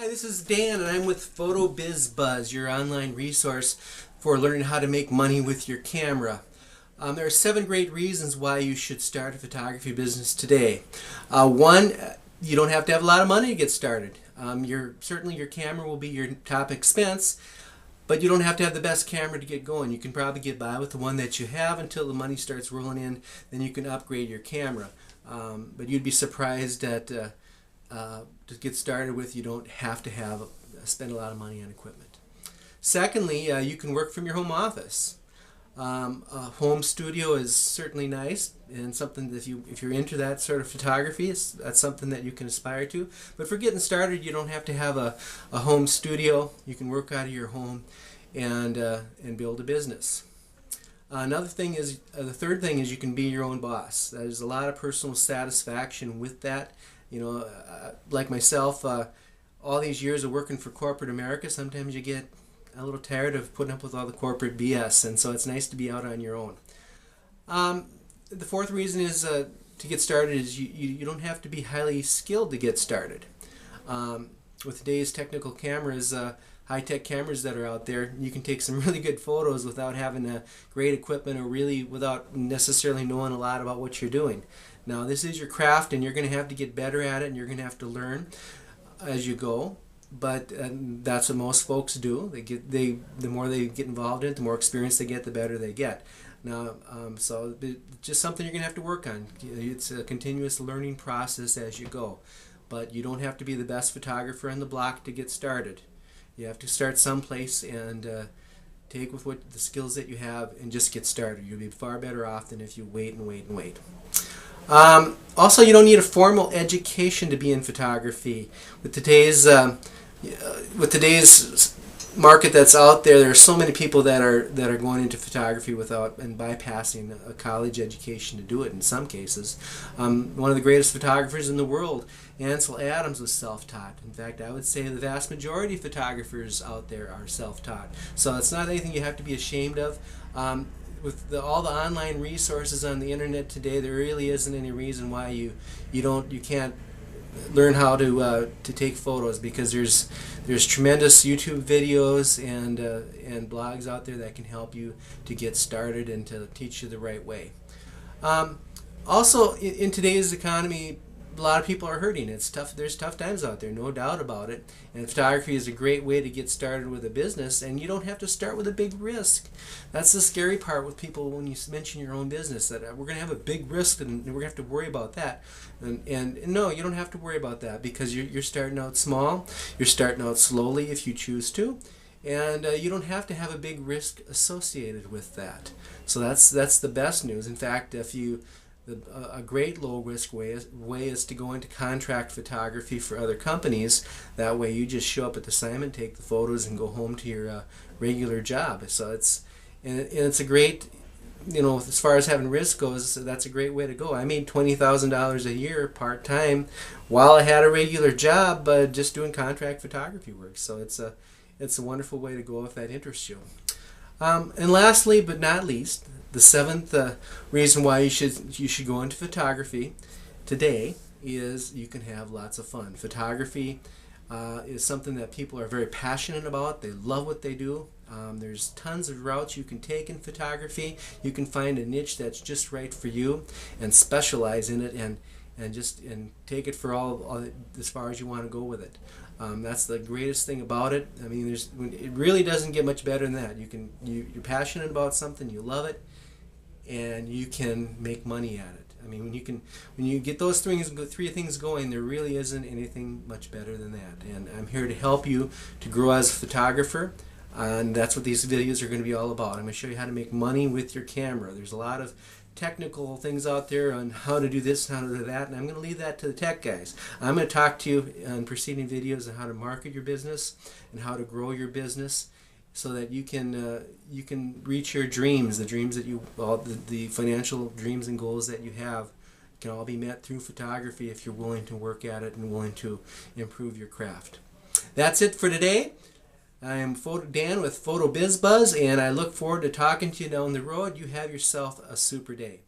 This is Dan, and I'm with Photobizbuzz, your online resource for learning how to make money with your camera. There are 7 great reasons why you should start a photography business today. One, you don't have to have a lot of money to get started. Certainly your camera will be your top expense, but you don't have to have the best camera to get going. You can probably get by with the one that you have until the money starts rolling in, then you can upgrade your camera. But you'd be surprised that to get started with, you don't have to spend a lot of money on equipment. Secondly, you can work from your home office. A home studio is certainly nice, and something that if you're into that sort of photography, that's something that you can aspire to. But for getting started, you don't have to have a home studio. You can work out of your home and build a business. The third thing is you can be your own boss. There's a lot of personal satisfaction with that. You know, like myself, all these years of working for corporate America, sometimes you get a little tired of putting up with all the corporate BS, and so it's nice to be out on your own. The fourth reason is to get started is you don't have to be highly skilled to get started. With today's technical cameras, high-tech cameras that are out there, you can take some really good photos without having great equipment or really without necessarily knowing a lot about what you're doing. Now, this is your craft, and you're going to have to get better at it, and you're going to have to learn as you go. But that's what most folks do. The more they get involved in it, the more experience they get, the better they get. Now, so it's just something you're going to have to work on. It's a continuous learning process as you go. But you don't have to be the best photographer on the block to get started. You have to start someplace and take with the skills that you have and just get started. You'll be far better off than if you wait and wait and wait. Also, you don't need a formal education to be in photography. With today's market that's out there, there are so many people that are going into photography and bypassing a college education to do it in some cases. One of the greatest photographers in the world, Ansel Adams, was self-taught. In fact, I would say the vast majority of photographers out there are self-taught. So it's not anything you have to be ashamed of. With all the online resources on the internet today, there really isn't any reason why you can't learn how to take photos, because there's tremendous YouTube videos and blogs out there that can help you to get started and to teach you the right way. Also, in today's economy, a lot of people are hurting. It's tough. There's tough times out there, no doubt about it. And photography is a great way to get started with a business, and you don't have to start with a big risk. That's the scary part with people when you mention your own business, that we're going to have a big risk and we're going to have to worry about that. And no, you don't have to worry about that, because you're starting out small. You're starting out slowly if you choose to. And you don't have to have a big risk associated with that. So that's the best news. In fact, a great low-risk way is to go into contract photography for other companies. That way you just show up at the assignment, take the photos, and go home to your regular job. So it's a great, as far as having risk goes, that's a great way to go. I made $20,000 a year part-time while I had a regular job, just doing contract photography work. So it's a wonderful way to go if that interests you. And lastly, but not least, the 7th reason why you should go into photography today is you can have lots of fun. Photography is something that people are very passionate about. They love what they do. There's tons of routes you can take in photography. You can find a niche that's just right for you and specialize in it and take it for all as far as you want to go with it. That's the greatest thing about it. I mean, it really doesn't get much better than that. You're passionate about something, you love it, and you can make money at it. I mean, when you get those three things going, there really isn't anything much better than that. And I'm here to help you to grow as a photographer, and that's what these videos are going to be all about. I'm going to show you how to make money with your camera. There's a lot of technical things out there on how to do this and how to do that, and I'm going to leave that to the tech guys. I'm going to talk to you in preceding videos on how to market your business and how to grow your business, so that you can reach your dreams, the financial dreams and goals that you have can all be met through photography if you're willing to work at it and willing to improve your craft. That's it for today. I am Dan with Photobizbuzz, and I look forward to talking to you down the road. You have yourself a super day.